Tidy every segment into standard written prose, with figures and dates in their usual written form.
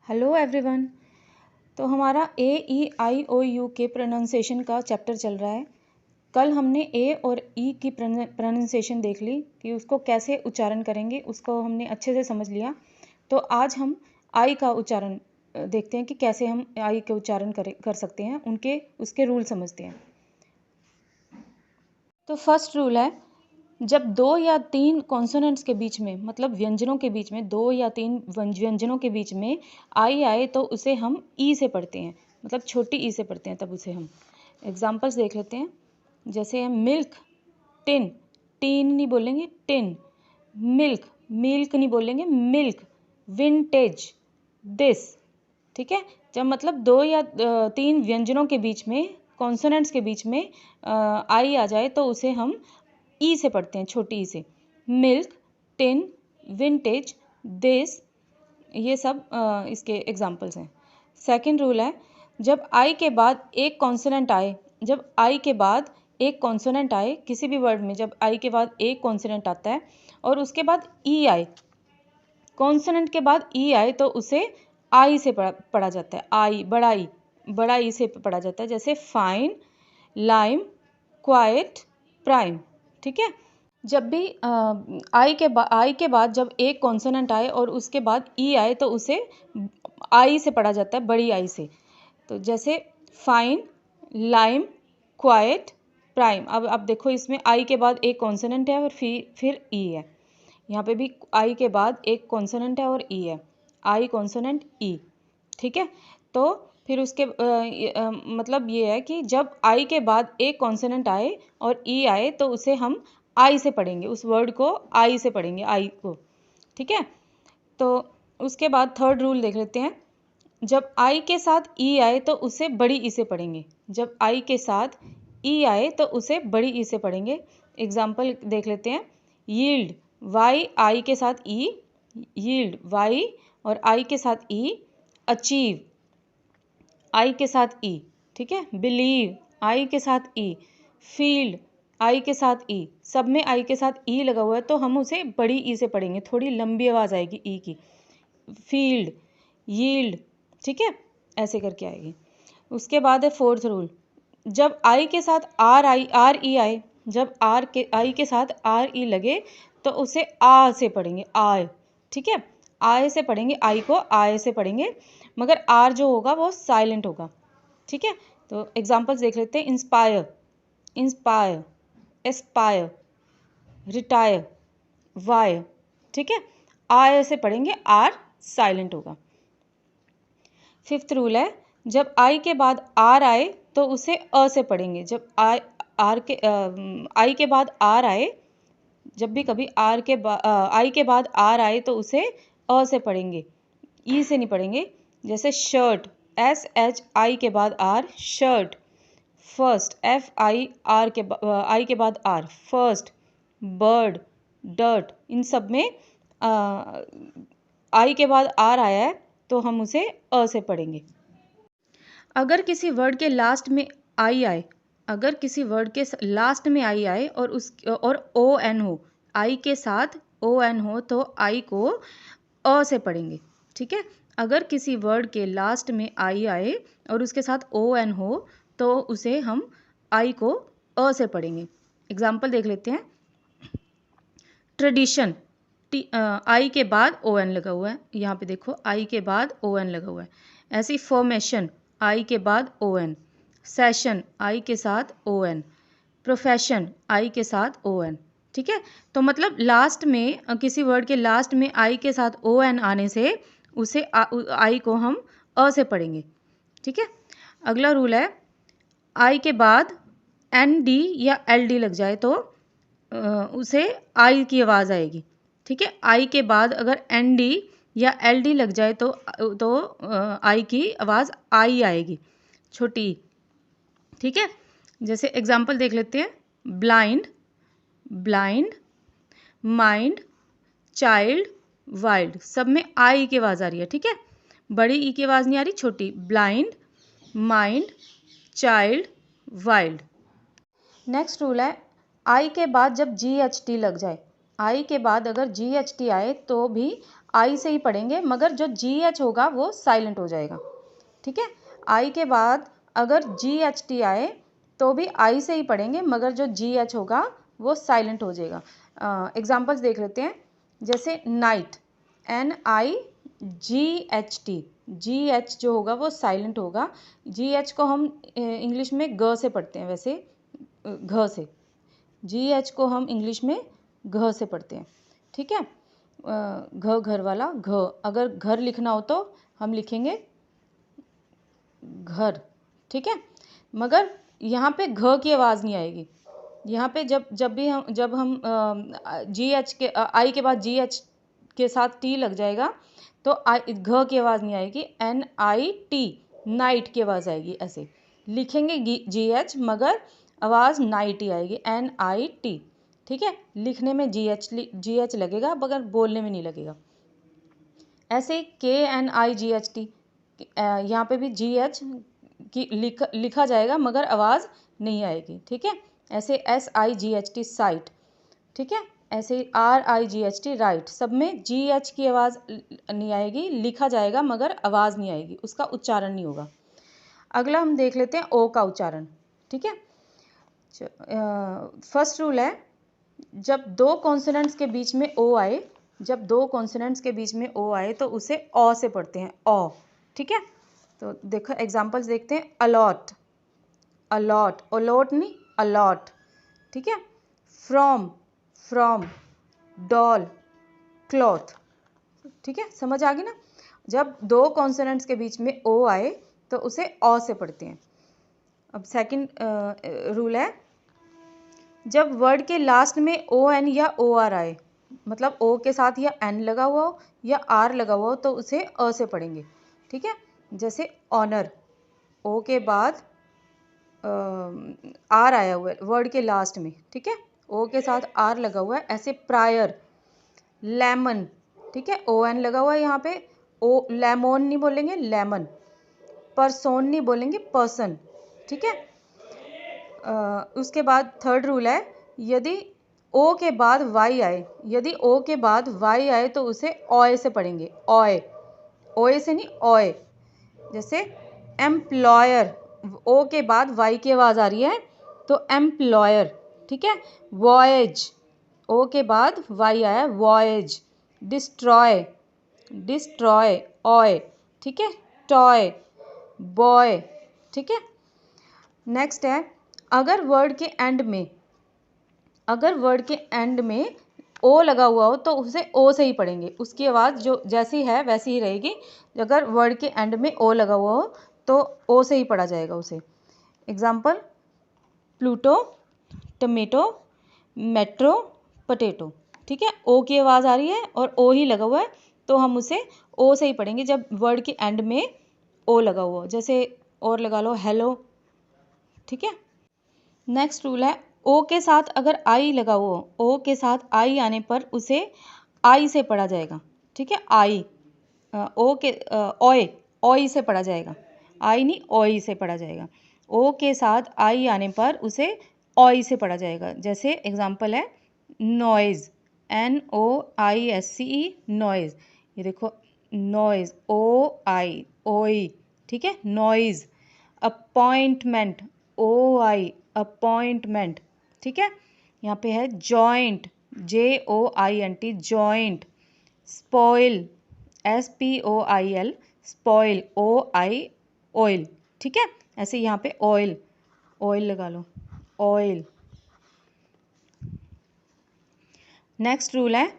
Hello everyone. तो हमारा A E I O U के प्रोनाउंसिएशन का चैप्टर चल रहा है। कल हमने ए और ई की प्रोनाउंसिएशन देख ली कि उसको कैसे उच्चारण करेंगे, उसको हमने अच्छे से समझ लिया। तो आज हम आई का उच्चारण देखते हैं कि कैसे हम आई के उच्चारण कर सकते हैं, उसके रूल समझते हैं। तो फर्स्ट रूल है, जब 2 या 3 कॉन्सोनेंट्स के बीच में, मतलब व्यंजनों के बीच में, 2 या 3 व्यंजनों के बीच में आई आए तो उसे हम ई से पढ़ते हैं, मतलब छोटी ई से पढ़ते हैं। तब उसे हम एग्जांपल्स देख लेते हैं। जैसे मिल्क, टिन, टीन नहीं बोलेंगे, टिन। मिल्क, मिल्क नहीं बोलेंगे, मिल्क। Vintage, this. ठीक है, जब मतलब 2 या 3 व्यंजनों के बीच में, कॉन्सोनेंट्स के बीच में आई आ जाए तो उसे हम ई से पढ़ते हैं, छोटी ई से। मिल्क, टिन, विंटेज, दिस, ये सब इसके एग्जाम्पल्स हैं। सेकंड रूल है, जब आई के बाद एक कॉन्सोनेंट आए, जब आई के बाद एक कॉन्सोनेंट आए किसी भी वर्ड में, जब आई के बाद एक कॉन्सोनेंट आता है और उसके बाद ई आए, कॉन्सोनेंट के बाद ई आए तो उसे आई से पढ़ा जाता है। आई, बड़ा ई से पढ़ा जाता है। जैसे फाइन, लाइम, क्वाइट, प्राइम। ठीक है, जब भी आई के बाद जब एक कॉन्सोनेंट आए और उसके बाद ई आए तो उसे आई से पढ़ा जाता है, बड़ी आई से। तो जैसे फाइन, लाइम, क्वाइट, प्राइम। अब देखो, इसमें आई के बाद एक कॉन्सोनेंट है और फिर ई है। यहाँ पे भी आई के बाद एक कॉन्सोनेंट है और ई है। आई कॉन्सोनेंट ई। ठीक है, तो फिर उसके मतलब ये है कि जब आई के बाद एक कॉन्सोनेंट आए और ई आए तो उसे हम आई से पढ़ेंगे, उस वर्ड को आई से पढ़ेंगे, आई को। ठीक है, तो उसके बाद थर्ड रूल देख लेते हैं। जब आई के साथ ई आए तो उसे बड़ी ई से पढ़ेंगे। जब आई के साथ ई आए तो उसे बड़ी ई से पढ़ेंगे। एग्जाम्पल देख लेते हैं। यील्ड, वाई आई के साथ ई, यील्ड वाई और आई के साथ ई। अचीव, आई के साथ ई। ठीक है, बिलीव, आई के साथ ई। फील्ड, आई के साथ ई। सब में आई के साथ ई लगा हुआ है तो हम उसे बड़ी ई से पढ़ेंगे, थोड़ी लंबी आवाज़ आएगी ई की। Field, yield. ठीक है, ऐसे करके आएगी। उसके बाद है फोर्थ रूल, जब आई के साथ आर ई आए, जब आई के साथ आर ई लगे तो उसे आ से पढ़ेंगे, आय। ठीक है, आय से पढ़ेंगे, आई को आय से पढ़ेंगे, मगर आर जो होगा वो साइलेंट होगा। ठीक है, तो एग्जांपल्स देख लेते हैं। Inspire, inspire, Aspire, retire, wire. ठीक है, आय से पढ़ेंगे, आर साइलेंट होगा। फिफ्थ रूल है, जब आई के बाद आर आए तो उसे अ से पढ़ेंगे। जब आई के बाद आर आए, जब भी कभी आई के बाद आर आए तो उसे अ से पढ़ेंगे, ई से नहीं पढ़ेंगे। जैसे शर्ट, SHI के बाद आर, शर्ट। फर्स्ट, आई के बाद आर, फर्स्ट। Bird, dirt. इन सब में आई के बाद आर आया है तो हम उसे अ से पढ़ेंगे। अगर किसी वर्ड के लास्ट में आई आए, अगर किसी वर्ड के लास्ट में आई आए और ओ एन हो, आई के साथ ओ एन हो तो आई को अ से पढ़ेंगे। ठीक है, अगर किसी वर्ड के लास्ट में आई आए और उसके साथ ओ एन हो तो उसे हम आई को अ से पढ़ेंगे। एग्जाम्पल देख लेते हैं। ट्रेडिशन, आई के बाद ओ एन लगा हुआ है, यहाँ पे देखो आई के बाद ओ एन लगा हुआ है। ऐसी फॉर्मेशन, आई के बाद ओ एन। सेशन, आई के साथ ओ एन। प्रोफेशन, आई के साथ ओ एन। ठीक है, तो मतलब लास्ट में किसी वर्ड के लास्ट में आई के साथ ओ एन आने से उसे आई को हम अ से पढ़ेंगे। ठीक है, अगला रूल है, आई के बाद एन डी या एल डी लग जाए तो उसे आई की आवाज़ आएगी। ठीक है, आई के बाद अगर एन डी या एल डी लग जाए तो आई की आवाज़ आई आएगी, छोटी। ठीक है, जैसे एग्जाम्पल देख लेते हैं। Blind, blind, mind, child, wild. सब में आई की आवाज़ आ रही है। ठीक है, बड़ी ई की आवाज़ नहीं आ रही, छोटी। Blind, mind, child, wild. Next rule है, आई के बाद जब GHT लग जाए, आई के बाद अगर GHT आए तो भी आई से ही पढ़ेंगे, मगर जो GH होगा वो साइलेंट हो जाएगा। ठीक है, आई के बाद अगर GHT आए तो भी आई से ही पढ़ेंगे, मगर जो GH होगा वो साइलेंट हो जाएगा। एग्जाम्पल्स देख लेते हैं, जैसे नाइट, NIGHT, GH जो होगा वो साइलेंट होगा। GH को हम इंग्लिश में ग से पढ़ते हैं, वैसे घ से, GH को हम इंग्लिश में घ से पढ़ते हैं। ठीक है, घ घर वाला घ, अगर घर लिखना हो तो हम लिखेंगे घर। ठीक है, मगर यहाँ पे घ की आवाज़ नहीं आएगी। यहाँ पे जब हम GH के आई के बाद GH के साथ T लग जाएगा तो घ की आवाज़ नहीं आएगी, NIT, नाइट की आवाज़ आएगी। ऐसे लिखेंगे GH, मगर आवाज़ नाइट ही आएगी, NIT। ठीक है, लिखने में GH लगेगा, मगर बोलने में नहीं लगेगा। ऐसे KNIGHT, यहाँ पे भी GH की लिखा जाएगा, मगर आवाज़ नहीं आएगी। ठीक है, ऐसे SIGHT, साइट। ठीक है, ऐसे RIGHT, राइट। सब में GH की आवाज़ नहीं आएगी, लिखा जाएगा मगर आवाज़ नहीं आएगी, उसका उच्चारण नहीं होगा। अगला हम देख लेते हैं ओ का उच्चारण। ठीक है, फर्स्ट रूल है, जब दो कॉन्सोनेंट्स के बीच में ओ आए, जब दो कॉन्सोनेंट्स के बीच में ओ आए तो उसे ओ से पढ़ते हैं, ओ। ठीक है, तो देखो एग्जांपल्स देखते हैं, अलॉट, अलॉट, अलॉट नहीं, अलॉट। ठीक है, फ्रॉम, फ्रॉम, डॉल, क्लॉथ। ठीक है, समझ आ गई ना। जब दो कॉन्सोनेंट्स के बीच में ओ आए तो उसे ओ से पढ़ते हैं। अब सेकंड रूल है, जब वर्ड के लास्ट में ON या OR आए, मतलब O के साथ या N लगा हुआ हो या R लगा हुआ हो तो उसे अ से पढ़ेंगे। ठीक है, जैसे ऑनर, O के बाद R आया हुआ है वर्ड के लास्ट में। ठीक है, O के साथ R लगा हुआ है। ऐसे प्रायर, लेमन। ठीक है, ON लगा हुआ है यहाँ पे, लेमन नहीं बोलेंगे, लेमन। परसोन नहीं बोलेंगे, पर्सन। ठीक है, उसके बाद थर्ड रूल है, यदि ओ के बाद वाई आए, यदि ओ के बाद वाई आए तो उसे ऑय से पढ़ेंगे, ऑय, ओए से नहीं, ऑय। जैसे एम्प्लॉयर, ओ के बाद वाई की आवाज़ आ रही है तो एम्प्लॉयर। ठीक है, वॉयज, ओ के बाद वाई आया, वॉयज। Destroy, destroy, eye. ठीक है, टॉय, बॉय। ठीक है, नेक्स्ट है, अगर वर्ड के एंड में, अगर वर्ड के एंड में ओ लगा हुआ हो तो उसे ओ से ही पढ़ेंगे, उसकी आवाज़ जो जैसी है वैसी ही रहेगी। अगर वर्ड के एंड में ओ लगा हुआ हो तो ओ से ही पढ़ा जाएगा उसे। Example, Pluto, tomato, metro, potato. ठीक है, ओ की आवाज़ आ रही है और ओ ही लगा हुआ है तो हम उसे ओ से ही पढ़ेंगे जब वर्ड के एंड में ओ लगा हुआ हो। जैसे और लगा लो, हेलो। ठीक है, नेक्स्ट रूल है, ओ के साथ अगर आई लगा हुआ हो, ओ के साथ आई आने पर उसे आई से पढ़ा जाएगा। ठीक है, आई, ओ के ओए, ओई से पढ़ा जाएगा, आई नहीं, ओई से पढ़ा जाएगा। ओ के साथ आई आने पर उसे ओई से पढ़ा जाएगा। जैसे एग्जांपल है, नॉइज़, NOISCE, नॉइज़। ये देखो, नॉइज़, OI, ओई। ठीक है, नॉइज़। Appointment, OI, appointment. ठीक है, यहाँ पे है joint, JOINT, joint. Spoil, SPOIL, spoil, OI, oil. ठीक है, ऐसे यहाँ पे ऑयल, ऑयल लगा लो, ऑयल। नेक्स्ट रूल है,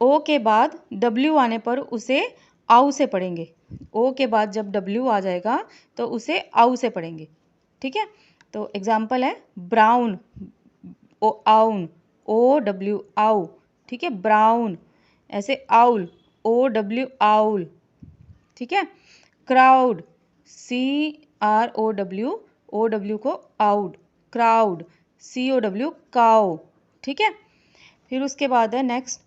ओ के बाद W आने पर उसे आउ से पढ़ेंगे। ओ के बाद जब W आ जाएगा तो उसे आउ से पढ़ेंगे। ठीक है, तो एग्जाम्पल है, ब्राउन, आउन, OW, आउ। ठीक है, ब्राउन। ऐसे आउल, OW, आउल। ठीक है, क्राउड, CROW, OW को आउड, क्राउड, COW, काउ। ठीक है, फिर उसके बाद है नेक्स्ट,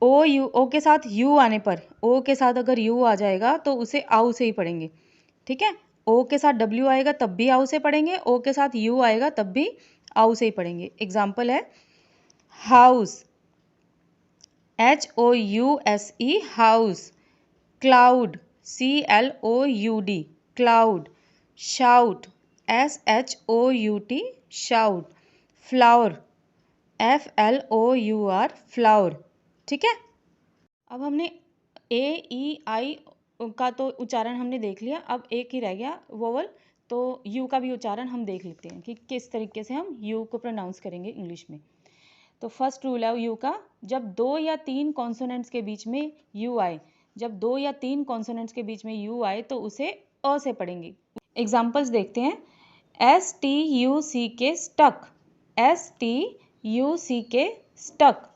ओ के साथ यू आने पर, ओ के साथ अगर यू आ जाएगा तो उसे आउ से ही पढ़ेंगे। ठीक है, ओ के साथ W आएगा तब भी आउ से पढ़ेंगे, ओ के साथ यू आएगा तब भी आउ से ही पढ़ेंगे। एग्जाम्पल है, house, HOUSE house, cloud CLOUD cloud, shout SHOUT shout, flower FLOUR flower. ठीक है, अब हमने AEI का तो उच्चारण हमने देख लिया, अब एक ही रह गया वोवल, तो यू का भी उच्चारण हम देख लेते हैं कि किस तरीके से हम यू को प्रोनाउंस करेंगे इंग्लिश में। तो फर्स्ट रूल है यू का, जब 2 या 3 कॉन्सोनेंट्स के बीच में यू आए, जब 2 या 3 कॉन्सोनेंट्स के बीच में यू आए तो उसे अ से पढ़ेंगे। एग्जाम्पल्स देखते हैं। STUCK stuck, STUCK stuck,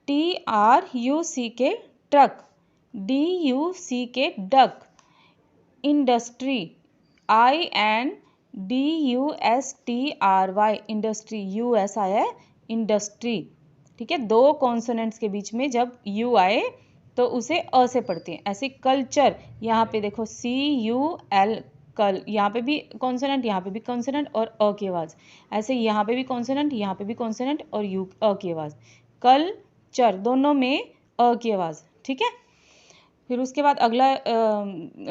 TRUCK truck, DUCK duck, industry INDUSTRY industry, US आया है इंडस्ट्री। ठीक है, 2 कॉन्सोनेंट्स के बीच में जब यू आए तो उसे अ से पढ़ते हैं। ऐसे कल्चर, यहाँ पे देखो CUL कल, यहाँ पे भी कॉन्सोनेंट, यहाँ पे भी कॉन्सोनेंट और अ की आवाज़। ऐसे यहाँ पे भी कॉन्सोनेंट, यहाँ पे भी कॉन्सोनेंट और यू अ की आवाज़। कल्चर दोनों में अ की आवाज़। ठीक है, फिर उसके बाद अगला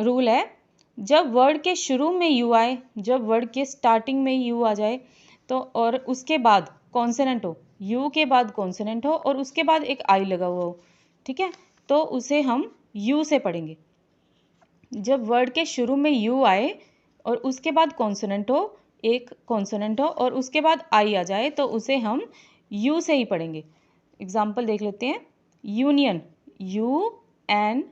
रूल है, जब वर्ड के शुरू में यू आए, जब वर्ड के स्टार्टिंग में यू आ जाए तो, और उसके बाद कॉन्सोनेंट हो, यू के बाद कॉन्सोनेंट हो और उसके बाद एक आई लगा हुआ हो, ठीक है, तो उसे हम यू से पढ़ेंगे। जब वर्ड के शुरू में यू आए और उसके बाद कॉन्सोनेंट हो, एक कॉन्सोनेंट हो और उसके बाद आई आ जाए तो उसे हम यू से ही पढ़ेंगे। एग्जाम्पल देख लेते हैं। Union, UNION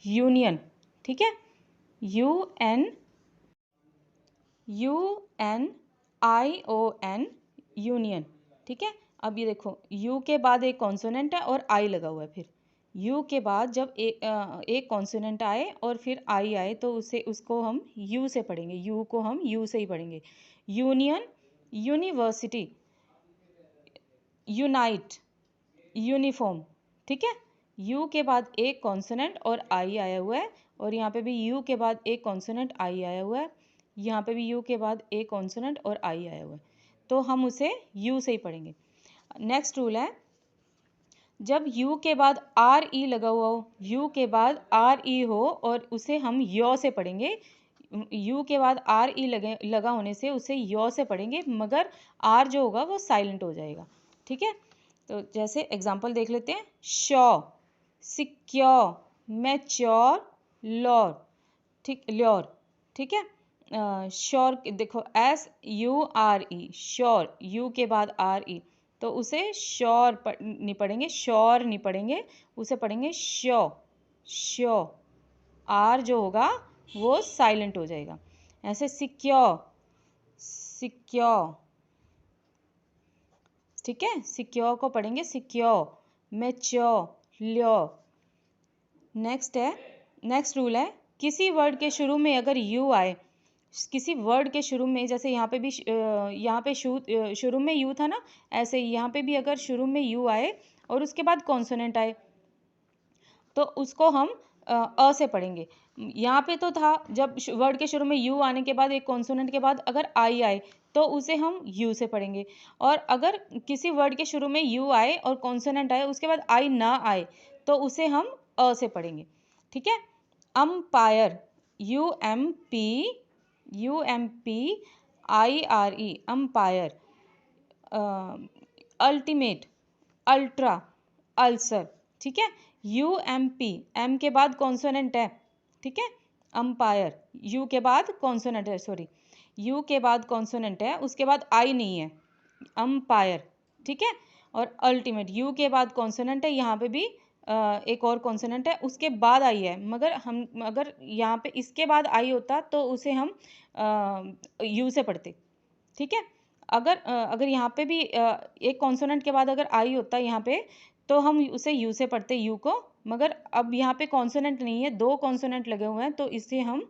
union. ठीक है, UNION यूनियन। ठीक है, अब ये देखो यू के बाद एक कॉन्सोनेंट है और आई लगा हुआ है। फिर यू के बाद जब एक कॉन्सोनेंट आए और फिर आई आए तो उसको हम यू से पढ़ेंगे, यू को हम यू से ही पढ़ेंगे। Union, university, unite, uniform. ठीक है, यू के बाद एक कॉन्सोनेंट और आई आया हुआ है और यहाँ पे भी यू के बाद एक कॉन्सोनेंट आई आया हुआ है, यहाँ पे भी यू के बाद एक कॉन्सोनेंट और आई आया हुआ है, तो हम उसे यू से ही पढ़ेंगे। नेक्स्ट रूल है, जब यू के बाद RE लगा हुआ हो, यू के बाद RE हो और उसे हम यो से पढ़ेंगे। यू के बाद RE लगा होने से उसे यो से पढ़ेंगे, मगर आर जो होगा वो साइलेंट हो जाएगा। ठीक है, तो जैसे एग्जाम्पल देख लेते हैं। Sure, secure, mature, lure. ठीक, ल्योर। ठीक है, श्योर देखो SURE श्योर, यू के बाद RE, तो उसे श्योर नहीं पढ़ेंगे, श्योर नहीं पढ़ेंगे, उसे पढ़ेंगे श्यो, श्यो। आर जो होगा वो साइलेंट हो जाएगा। ऐसे सिक्योर, सिक्योर। ठीक है, सिक्योर को पढ़ेंगे सिक्योर, मैच्योर, ल्योर। नेक्स्ट है, नेक्स्ट रूल है, किसी वर्ड के शुरू में अगर यू आए, किसी वर्ड के शुरू में, जैसे यहाँ पे भी यहाँ पे शुरू में यू था ना, ऐसे यहाँ पे भी अगर शुरू में यू आए और उसके बाद कॉन्सोनेंट आए तो उसको हम अ से पढ़ेंगे। यहाँ पे तो था जब वर्ड के शुरू में यू आने के बाद एक कॉन्सोनेंट के बाद अगर आई आए तो उसे हम यू से पढ़ेंगे, और अगर किसी वर्ड के शुरू में यू आए और कॉन्सोनेंट आए उसके बाद आई ना आए तो उसे हम अ से पढ़ेंगे। ठीक है, umpire, UMPIRE umpire. Ultimate, ultra, ulcer. ठीक है, UMP, एम के बाद कॉन्सोनेंट है। ठीक है, अम्पायर, यू के बाद कॉन्सोनेंट है, सॉरी, यू के बाद कॉन्सोनेंट है, उसके बाद आई नहीं है, अम्पायर। ठीक है, और अल्टीमेट, यू के बाद कॉन्सोनेंट है, यहाँ पे भी एक और कॉन्सोनेंट है, उसके बाद आई है, मगर हम अगर यहाँ पे इसके बाद आई होता तो उसे हम यू से पढ़ते। ठीक है, अगर यहाँ पे भी एक कॉन्सोनेंट के बाद अगर आई होता यहाँ पे तो हम उसे यू से पढ़ते, यू को, मगर अब यहाँ पे कॉन्सोनेंट नहीं है, 2 कॉन्सोनेंट लगे हुए हैं तो इसे हम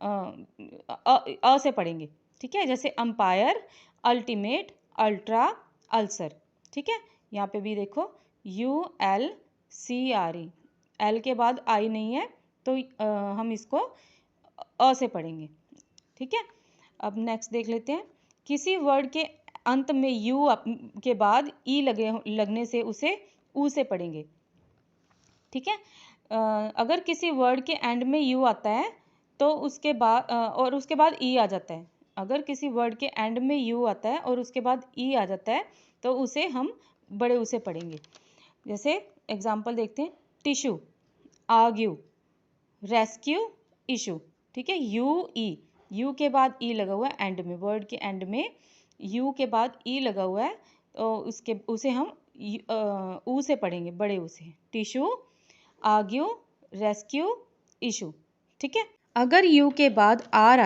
अ से पढ़ेंगे। ठीक है, जैसे अम्पायर, अल्टीमेट, अल्ट्रा, अल्सर। ठीक है, यहाँ पे भी देखो ULCRE, एल के बाद आई नहीं है तो हम इसको अ से पढ़ेंगे। ठीक है, अब नेक्स्ट देख लेते हैं, किसी वर्ड के अंत में यू के बाद ई लगने से उसे ऊ से पढ़ेंगे। ठीक है। अगर किसी वर्ड के एंड में यू आता है तो उसके बाद और उसके बाद ई आ जाता है, अगर किसी वर्ड के एंड में यू आता है और उसके बाद ई आ जाता है तो उसे हम बड़े ऊ से पढ़ेंगे। जैसे एग्जाम्पल देखते हैं, टिश्यू, आर्ग्यू, रेस्क्यू, इशू। ठीक है, यू के बाद ई लगा हुआ है एंड में, वर्ड के एंड में यू के बाद ई लगा हुआ है तो उसे हम ऊ से पढ़ेंगे, बड़े ऊ से। Tissue, argue, rescue, issue. ठीक है। अगर यू के बाद आर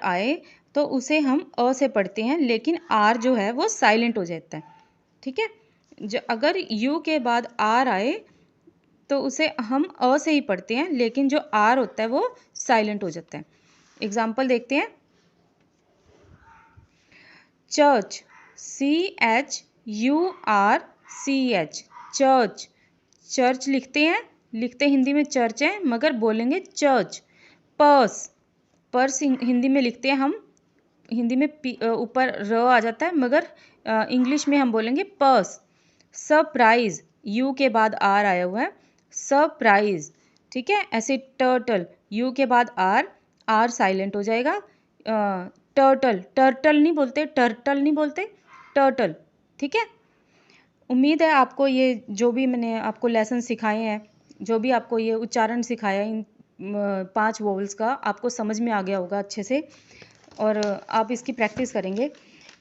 आए तो उसे हम अ से पढ़ते हैं, लेकिन आर जो है वो साइलेंट हो जाता है। ठीक है। अगर यू के बाद आर आए तो उसे हम अ से ही पढ़ते हैं, लेकिन जो आर होता है वो साइलेंट हो जाता है। एग्जाम्पल देखते हैं, चर्च, CHURCH, चर्च। चर्च लिखते हिंदी में चर्च है मगर बोलेंगे चर्च। पर्स हिंदी में लिखते हैं हम, हिंदी में ऊपर र आ जाता है मगर इंग्लिश में हम बोलेंगे पर्स। सरप्राइज, यू के बाद आर आया हुआ है, सरप्राइज। ठीक है। ऐसे टर्टल, यू के बाद आर साइलेंट हो जाएगा। टर्टल नहीं बोलते, टर्टल। ठीक है। उम्मीद है आपको ये जो भी मैंने आपको लेसन सिखाए हैं, जो भी आपको ये उच्चारण सिखाया इन 5 वोवेल्स का, आपको समझ में आ गया होगा अच्छे से और आप इसकी प्रैक्टिस करेंगे।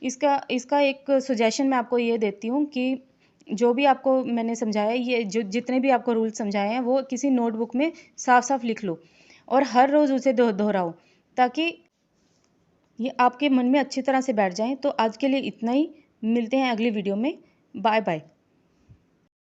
इसका एक सजेशन मैं आपको ये देती हूँ कि जो भी आपको मैंने समझाया, ये जो जितने भी आपको रूल समझाए हैं वो किसी नोटबुक में साफ साफ लिख लो और हर रोज़ उसे दोहराओ ताकि ये आपके मन में अच्छी तरह से बैठ जाएं। तो आज के लिए इतना ही, मिलते हैं अगली वीडियो में। Bye bye.